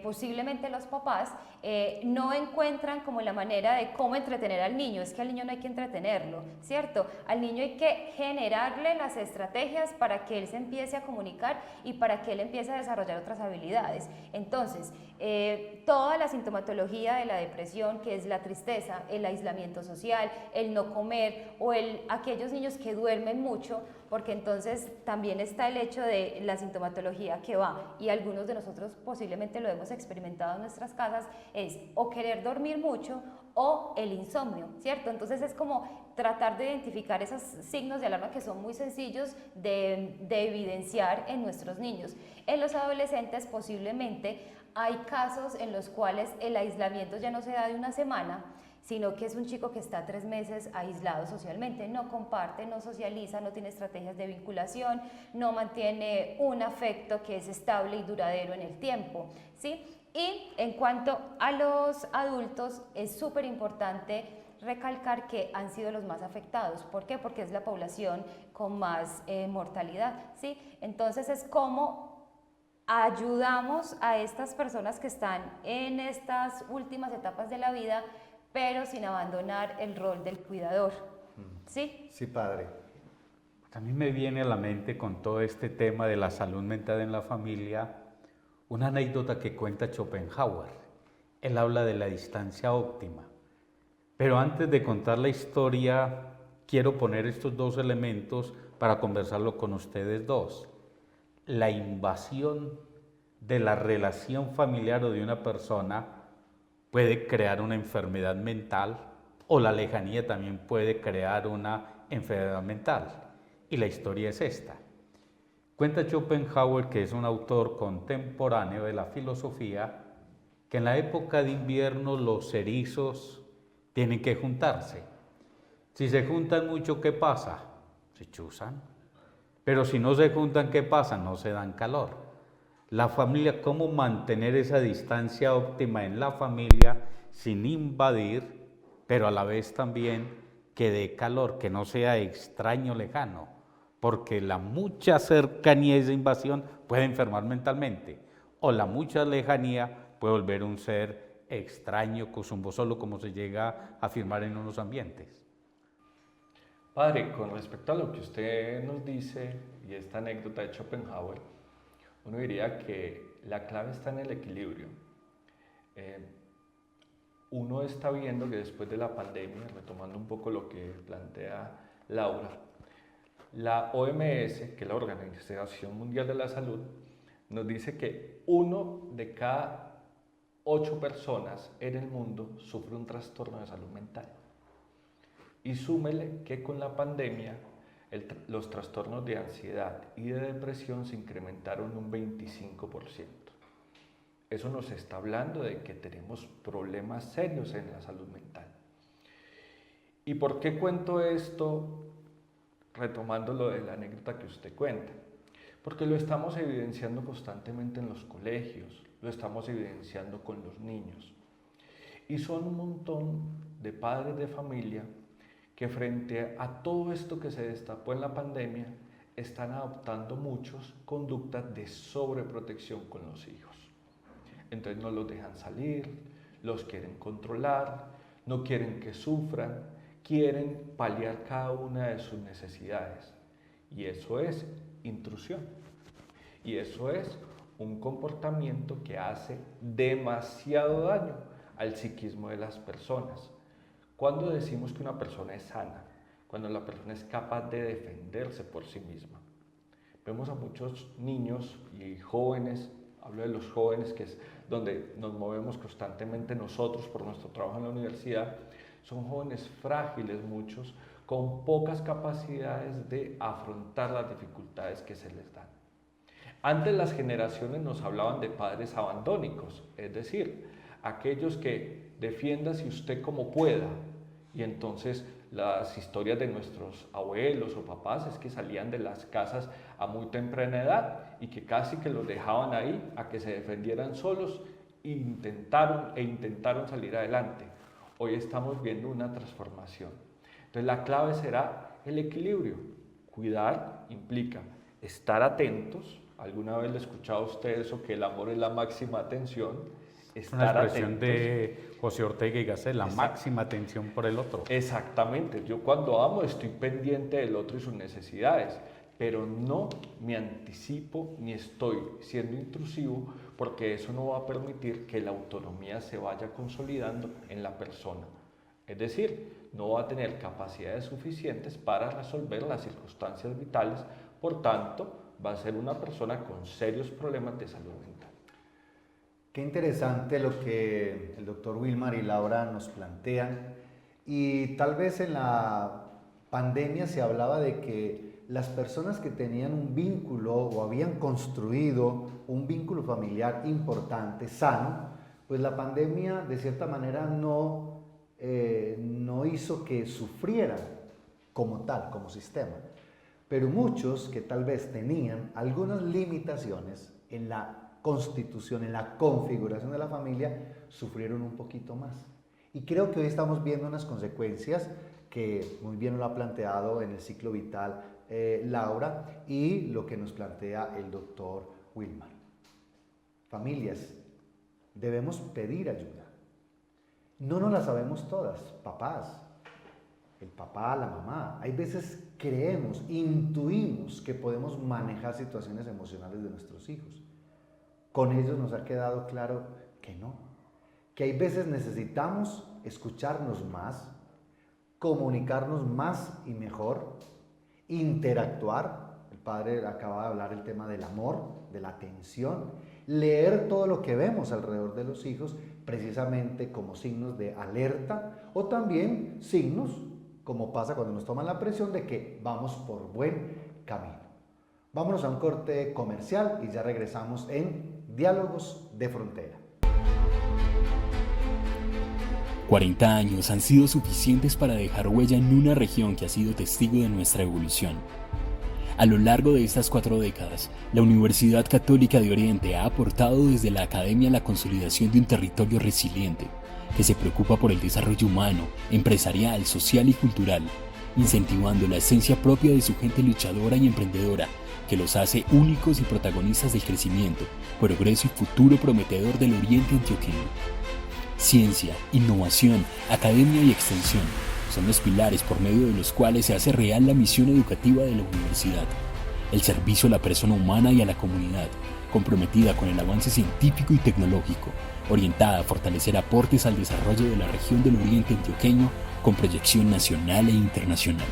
S1: posiblemente los papás no encuentran como la manera de cómo entretener al niño. Es que al niño no hay que entretenerlo, ¿cierto? Al niño hay que generarle las estrategias para que él se empiece a comunicar y para que él empiece a desarrollar otras habilidades. Entonces, toda la sintomatología de la depresión, que es la tristeza, el aislamiento social, el no comer o aquellos niños que duermen mucho, porque entonces también está el hecho de la sintomatología que va, y algunos de nosotros posiblemente lo hemos experimentado en nuestras casas, es o querer dormir mucho o el insomnio, ¿cierto? Entonces es como tratar de identificar esos signos de alarma que son muy sencillos de evidenciar en nuestros niños. En los adolescentes posiblemente hay casos en los cuales el aislamiento ya no se da de una semana, sino que es un chico que está 3 meses aislado socialmente, no comparte, no socializa, no tiene estrategias de vinculación, no mantiene un afecto que es estable y duradero en el tiempo, ¿sí? Y en cuanto a los adultos, es súper importante recalcar que han sido los más afectados. ¿Por qué? Porque es la población con más mortalidad, ¿sí? Entonces es como ayudamos a estas personas que están en estas últimas etapas de la vida, pero sin abandonar el rol del cuidador, ¿sí?
S6: Sí, padre.
S5: También me viene a la mente con todo este tema de la salud mental en la familia una anécdota que cuenta Schopenhauer. Él habla de la distancia óptima. Pero antes de contar la historia, quiero poner estos dos elementos para conversarlo con ustedes dos. La invasión de la relación familiar o de una persona puede crear una enfermedad mental, o la lejanía también puede crear una enfermedad mental. Y la historia es esta. Cuenta Schopenhauer, que es un autor contemporáneo de la filosofía, que en la época de invierno los erizos tienen que juntarse. Si se juntan mucho, ¿qué pasa? Se chuzan. Pero si no se juntan, ¿qué pasa? No se dan calor. La familia, ¿cómo mantener esa distancia óptima en la familia sin invadir, pero a la vez también que dé calor, que no sea extraño, lejano? Porque la mucha cercanía y esa invasión puede enfermar mentalmente, o la mucha lejanía puede volver un ser extraño, solo como se llega a afirmar en unos ambientes.
S7: Padre, con respecto a lo que usted nos dice y esta anécdota de Schopenhauer, uno diría que la clave está en el equilibrio. Uno está viendo que después de la pandemia, retomando un poco lo que plantea Laura, la OMS, que es la Organización Mundial de la Salud, nos dice que 1 de cada 8 personas en el mundo sufre un trastorno de salud mental. Y súmele que con la pandemia los trastornos de ansiedad y de depresión se incrementaron un 25%. Eso nos está hablando de que tenemos problemas serios en la salud mental. ¿Y por qué cuento esto? Retomando lo de la anécdota que usted cuenta, porque lo estamos evidenciando constantemente en los colegios, lo estamos evidenciando con los niños. Y son un montón de padres de familia que frente a todo esto que se destapó en la pandemia, están adoptando muchos conductas de sobreprotección con los hijos. Entonces no los dejan salir, los quieren controlar, no quieren que sufran, quieren paliar cada una de sus necesidades. Y eso es intrusión. Y eso es un comportamiento que hace demasiado daño al psiquismo de las personas. Cuando decimos que una persona es sana, cuando la persona es capaz de defenderse por sí misma. Vemos a muchos niños y jóvenes, hablo de los jóvenes, que es donde nos movemos constantemente nosotros por nuestro trabajo en la universidad, son jóvenes frágiles muchos, con pocas capacidades de afrontar las dificultades que se les dan. Antes las generaciones nos hablaban de padres abandónicos, es decir, aquellos que defiéndase usted como pueda. Y entonces las historias de nuestros abuelos o papás es que salían de las casas a muy temprana edad y que casi que los dejaban ahí a que se defendieran solos e intentaron salir adelante. Hoy estamos viendo una transformación. Entonces la clave será el equilibrio. Cuidar implica estar atentos. Alguna vez le he escuchado a usted eso, que el amor es la máxima atención.
S5: Una expresión de José Ortega y Gasset, la máxima atención por el otro.
S7: Exactamente. Yo cuando amo estoy pendiente del otro y sus necesidades, pero no me anticipo ni estoy siendo intrusivo, porque eso no va a permitir que la autonomía se vaya consolidando en la persona. Es decir, no va a tener capacidades suficientes para resolver las circunstancias vitales, por tanto, va a ser una persona con serios problemas de salud mental.
S6: Qué interesante lo que el doctor Wilmar y Laura nos plantean, y tal vez en la pandemia se hablaba de que las personas que tenían un vínculo o habían construido un vínculo familiar importante, sano, pues la pandemia de cierta manera no hizo que sufrieran como tal, como sistema. Pero muchos que tal vez tenían algunas limitaciones en la constitución, en la configuración de la familia, sufrieron un poquito más. Y creo que hoy estamos viendo unas consecuencias que muy bien lo ha planteado en el ciclo vital Laura, y lo que nos plantea el doctor Wilmar. Familias, debemos pedir ayuda. No nos la sabemos todas, papás, el papá, la mamá. Hay veces creemos, intuimos que podemos manejar situaciones emocionales de nuestros hijos. Con ellos nos ha quedado claro que no, que hay veces necesitamos escucharnos más, comunicarnos más y mejor, interactuar. El padre acaba de hablar el tema del amor, de la atención, leer todo lo que vemos alrededor de los hijos, precisamente como signos de alerta, o también signos, como pasa cuando nos toman la presión, de que vamos por buen camino. Vámonos a un corte comercial y ya regresamos en Diálogos de Frontera.
S16: 40 años han sido suficientes para dejar huella en una región que ha sido testigo de nuestra evolución. A lo largo de estas 4 décadas, la Universidad Católica de Oriente ha aportado desde la academia la consolidación de un territorio resiliente, que se preocupa por el desarrollo humano, empresarial, social y cultural, incentivando la esencia propia de su gente luchadora y emprendedora, que los hace únicos y protagonistas del crecimiento, progreso y futuro prometedor del Oriente antioqueño. Ciencia, innovación, academia y extensión son los pilares por medio de los cuales se hace real la misión educativa de la universidad. El servicio a la persona humana y a la comunidad, comprometida con el avance científico y tecnológico, orientada a fortalecer aportes al desarrollo de la región del Oriente Antioqueño con proyección nacional e internacional.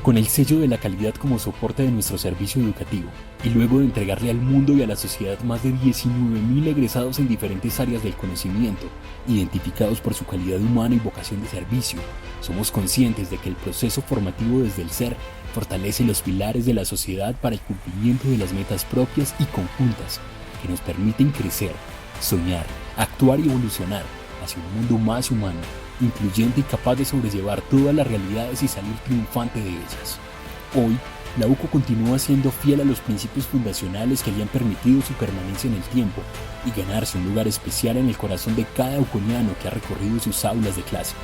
S16: Con el sello de la calidad como soporte de nuestro servicio educativo, y luego de entregarle al mundo y a la sociedad más de 19.000 egresados en diferentes áreas del conocimiento, identificados por su calidad humana y vocación de servicio, somos conscientes de que el proceso formativo desde el ser fortalece los pilares de la sociedad para el cumplimiento de las metas propias y conjuntas que nos permiten crecer, soñar, actuar y evolucionar hacia un mundo más humano, incluyente y capaz de sobrellevar todas las realidades y salir triunfante de ellas. Hoy, la UCO continúa siendo fiel a los principios fundacionales que le han permitido su permanencia en el tiempo y ganarse un lugar especial en el corazón de cada uconiano que ha recorrido sus aulas de clase,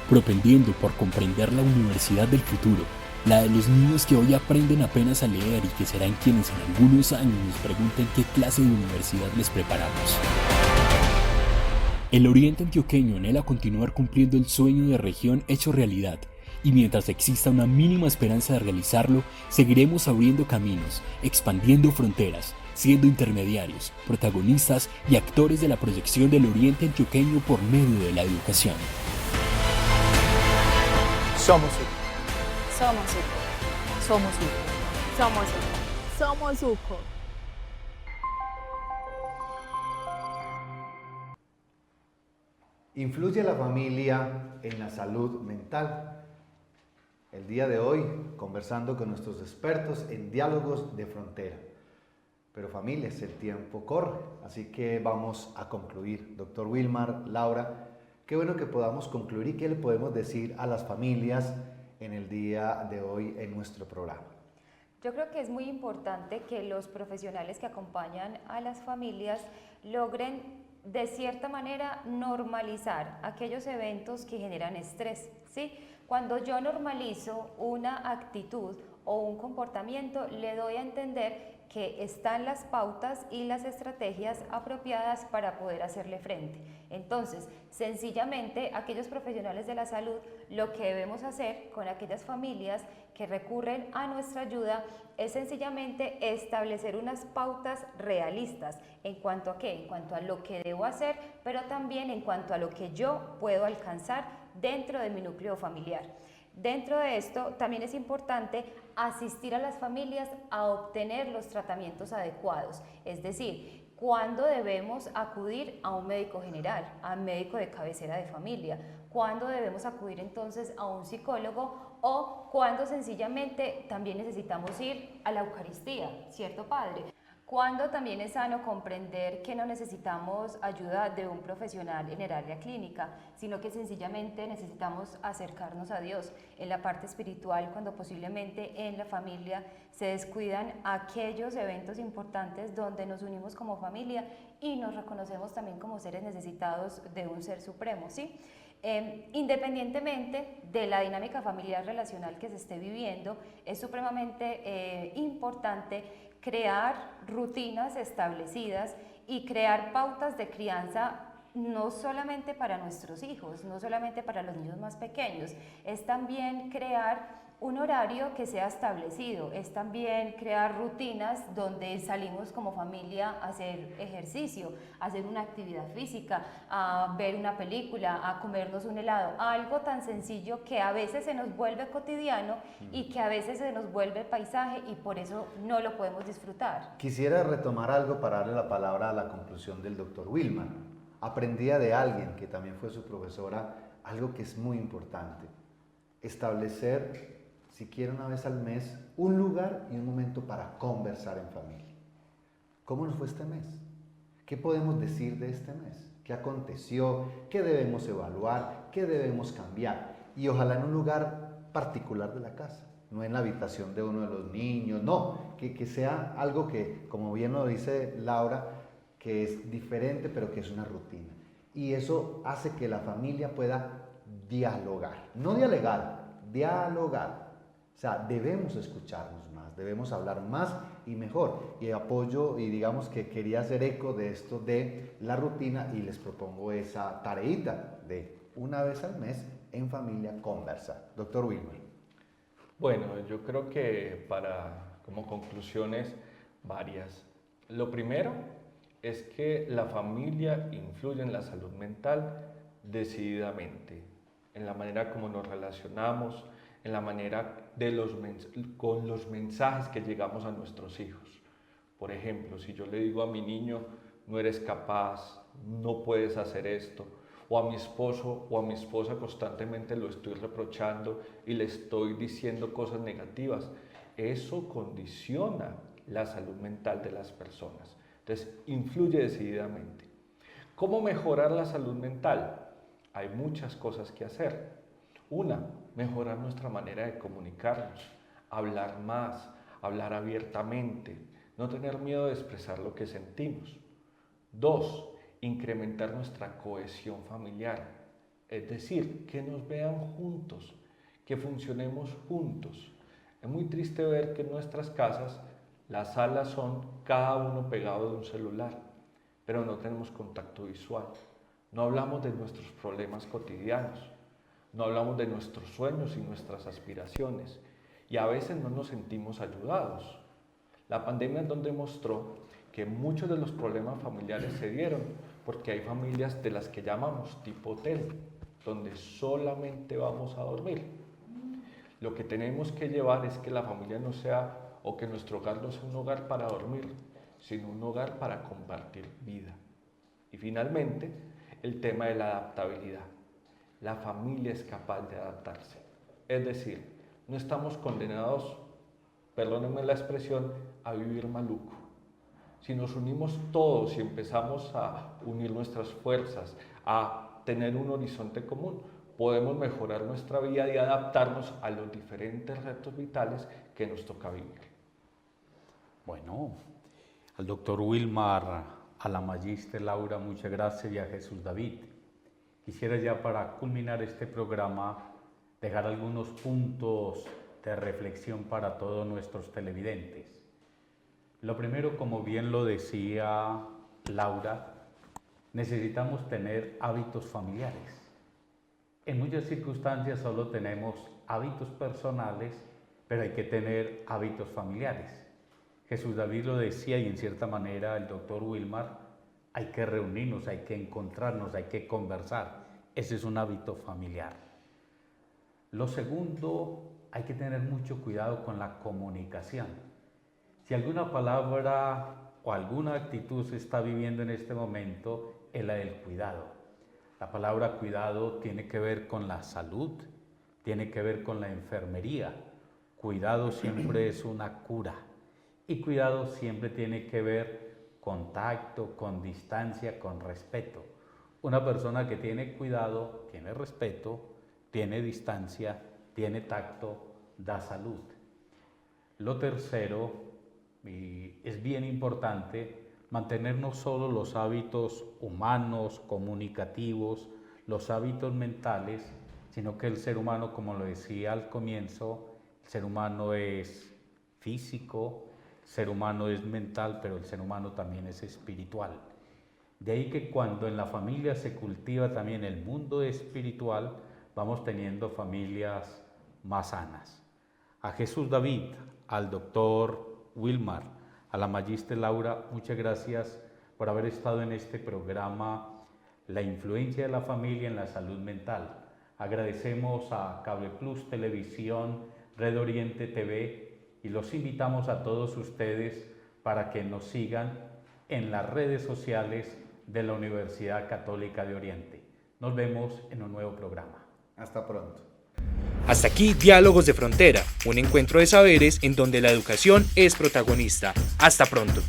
S16: propendiendo por comprender la universidad del futuro, la de los niños que hoy aprenden apenas a leer y que serán quienes en algunos años nos pregunten qué clase de universidad les preparamos. El Oriente Antioqueño anhela continuar cumpliendo el sueño de región hecho realidad, y mientras exista una mínima esperanza de realizarlo, seguiremos abriendo caminos, expandiendo fronteras, siendo intermediarios, protagonistas y actores de la proyección del Oriente Antioqueño por medio de la educación.
S17: Somos UCO.
S18: Somos UCO.
S17: Somos UCO.
S18: Somos UCO.
S17: Somos UCO.
S6: ¿Influye la familia en la salud mental? El día de hoy, conversando con nuestros expertos en diálogos de frontera. Pero familias, el tiempo corre, así que vamos a concluir. Doctor Wilmar, Laura, qué bueno que podamos concluir y qué le podemos decir a las familias en el día de hoy en nuestro programa.
S1: Yo creo que es muy importante que los profesionales que acompañan a las familias logren de cierta manera normalizar aquellos eventos que generan estrés, ¿sí? Cuando yo normalizo una actitud o un comportamiento, le doy a entender que están las pautas y las estrategias apropiadas para poder hacerle frente. Entonces, sencillamente, aquellos profesionales de la salud, lo que debemos hacer con aquellas familias que recurren a nuestra ayuda es sencillamente establecer unas pautas realistas en cuanto a qué, en cuanto a lo que debo hacer, pero también en cuanto a lo que yo puedo alcanzar dentro de mi núcleo familiar. Dentro de esto también es importante asistir a las familias a obtener los tratamientos adecuados, es decir, cuándo debemos acudir a un médico general, a un médico de cabecera de familia, cuándo debemos acudir entonces a un psicólogo o cuándo sencillamente también necesitamos ir a la Eucaristía, ¿cierto, Padre? Cuando también es sano comprender que no necesitamos ayuda de un profesional en el área clínica, sino que sencillamente necesitamos acercarnos a Dios en la parte espiritual, cuando posiblemente en la familia se descuidan aquellos eventos importantes donde nos unimos como familia y nos reconocemos también como seres necesitados de un ser supremo, ¿sí? Independientemente de la dinámica familiar relacional que se esté viviendo, es supremamente importante crear rutinas establecidas y crear pautas de crianza no solamente para nuestros hijos, no solamente para los niños más pequeños, es también crear un horario que sea establecido, es también crear rutinas donde salimos como familia a hacer ejercicio, a hacer una actividad física, a ver una película, a comernos un helado, algo tan sencillo que a veces se nos vuelve cotidiano y que a veces se nos vuelve paisaje y por eso no lo podemos disfrutar.
S6: Quisiera retomar algo para darle la palabra a la conclusión del doctor Wilmar. Aprendía de alguien que también fue su profesora algo que es muy importante, establecer siquiera una vez al mes, un lugar y un momento para conversar en familia. ¿Cómo nos fue este mes? ¿Qué podemos decir de este mes? ¿Qué aconteció? ¿Qué debemos evaluar? ¿Qué debemos cambiar? Y ojalá en un lugar particular de la casa, no en la habitación de uno de los niños, no, que sea algo que, como bien lo dice Laura, que es diferente, pero que es una rutina. Y eso hace que la familia pueda dialogar, no dialogar, dialogar. sea, debemos escucharnos más, debemos hablar más y mejor. Y apoyo, y digamos que quería hacer eco de esto de la rutina, y les propongo esa tareita de una vez al mes en familia conversar. Doctor Wilmer.
S7: Bueno, yo creo que como conclusiones varias. Lo primero es que la familia influye en la salud mental decididamente, en la manera como nos relacionamos, en la manera con los mensajes que llegamos a nuestros hijos. Por ejemplo, si yo le digo a mi niño, no eres capaz, no puedes hacer esto, o a mi esposo o a mi esposa constantemente lo estoy reprochando y le estoy diciendo cosas negativas, eso condiciona la salud mental de las personas. Entonces, influye decididamente. ¿Cómo mejorar la salud mental? Hay muchas cosas que hacer. Una, mejorar nuestra manera de comunicarnos, hablar más, hablar abiertamente, no tener miedo de expresar lo que sentimos. Dos, incrementar nuestra cohesión familiar, es decir, que nos vean juntos, que funcionemos juntos. Es muy triste ver que en nuestras casas las salas son cada uno pegado de un celular, pero no tenemos contacto visual. No hablamos de nuestros problemas cotidianos, no hablamos de nuestros sueños y nuestras aspiraciones, y a veces no nos sentimos ayudados. La pandemia demostró que muchos de los problemas familiares se dieron porque hay familias de las que llamamos tipo hotel, donde solamente vamos a dormir. Lo que tenemos que llevar es que la familia no sea, o que nuestro hogar no sea un hogar para dormir, sino un hogar para compartir vida. Y finalmente, el tema de la adaptabilidad. La familia es capaz de adaptarse. Es decir, no estamos condenados, perdónenme la expresión, a vivir maluco. Si nos unimos todos y empezamos a unir nuestras fuerzas, a tener un horizonte común, podemos mejorar nuestra vida y adaptarnos a los diferentes retos vitales que nos toca vivir.
S5: Bueno, al doctor Wilmar, a la magíster Laura, muchas gracias, y a Jesús David. Quisiera ya para culminar este programa dejar algunos puntos de reflexión para todos nuestros televidentes. Lo primero, como bien lo decía Laura, necesitamos tener hábitos familiares. En muchas circunstancias solo tenemos hábitos personales, pero hay que tener hábitos familiares. Jesús David lo decía, y en cierta manera el doctor Wilmar, hay que reunirnos, hay que encontrarnos, hay que conversar. Ese es un hábito familiar. Lo segundo, hay que tener mucho cuidado con la comunicación. Si alguna palabra o alguna actitud se está viviendo en este momento, es la del cuidado. La palabra cuidado tiene que ver con la salud, tiene que ver con la enfermería. Cuidado siempre es una cura. Y cuidado siempre tiene que ver con tacto, con distancia, con respeto. Una persona que tiene cuidado, tiene respeto, tiene distancia, tiene tacto, da salud. Lo tercero, y es bien importante, mantener no solo los hábitos humanos, comunicativos, los hábitos mentales, sino que el ser humano, como lo decía al comienzo, el ser humano es físico, el ser humano es mental, pero el ser humano también es espiritual. De ahí que cuando en la familia se cultiva también el mundo espiritual, vamos teniendo familias más sanas. A Jesús David, al doctor Wilmar, a la magíster Laura, muchas gracias por haber estado en este programa, La influencia de la familia en la salud mental. Agradecemos a Cable Plus Televisión, Red Oriente TV, y los invitamos a todos ustedes para que nos sigan en las redes sociales de la Universidad Católica de Oriente. Nos vemos en un nuevo programa.
S6: Hasta pronto.
S4: Hasta aquí Diálogos de Frontera, un encuentro de saberes en donde la educación es protagonista. Hasta pronto.